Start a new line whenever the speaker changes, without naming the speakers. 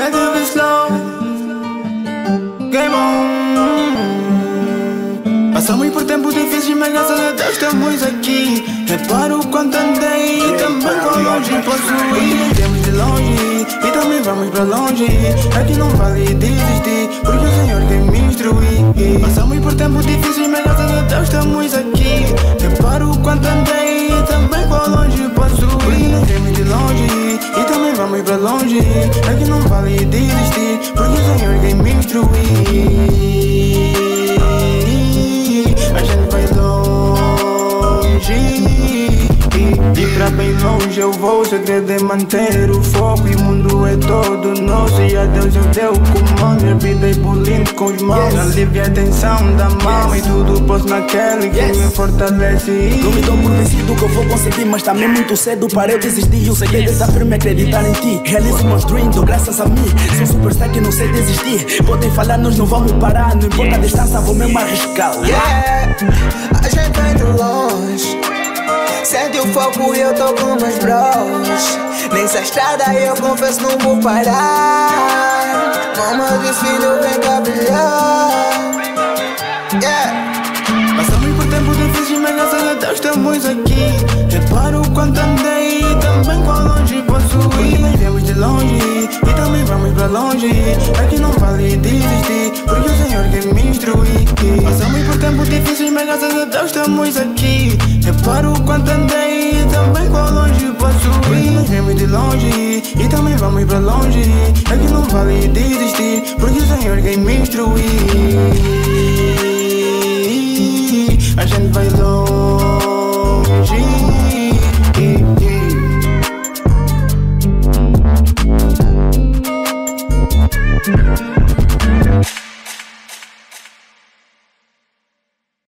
Negative is slow. Game on. Passamos por tempos difíceis, mas graças a Deus estamos aqui. Reparo o quanto andei e também quão longe posso ir. Viemos de longe e também vamos pra longe. Aqui não vale desistir, porque o Senhor quer me instruir. Passamos por tempos difíceis, mas graças a Deus estamos aqui. Reparo o quanto andei e também quão longe posso ir. Viemos de longe e também vamos pra longe. Aqui não vale desistir, porque o Senhor quer me instruir. A gente vai longe e pra bem longe eu vou. O segredo é manter o foco e o mundo é todo nosso. E a Deus eu dei o comando, minha vida é pulindo com os mãos. Alivia a tensão da mão e tudo posso naquele que me fortalece.
Não me dou por vencido que eu vou conseguir, mas também muito cedo para eu desistir. O segredo é saber me acreditar em ti. Realizo meus dreams, dou graças a mim. Sou superstar que não sei desistir. Podem falar, nós não vamos parar. Não importa a distância, vou mesmo arriscar.
A gente vem de longe. Sente o foco e eu tô com meus bros. Nessa estrada eu confesso não vou parar. Mama diz filho vem cá brilhar.
Passamos por tempos difíceis, mas graças a Deus estamos aqui. Reparo o quanto andei e também quão longe posso ir. Nós viemos de longe e também vamos pra longe. Aqui não vale desistir, porque o Senhor quer me instruir. Passamos por tempos difíceis, mas graças a Deus estamos aqui. Reparo o quanto andei e também quão longe posso ir. Nós viemos de longe e também vamos pra longe. Aqui não vale desistir, porque o Senhor quer me instruir. A gente vai longe.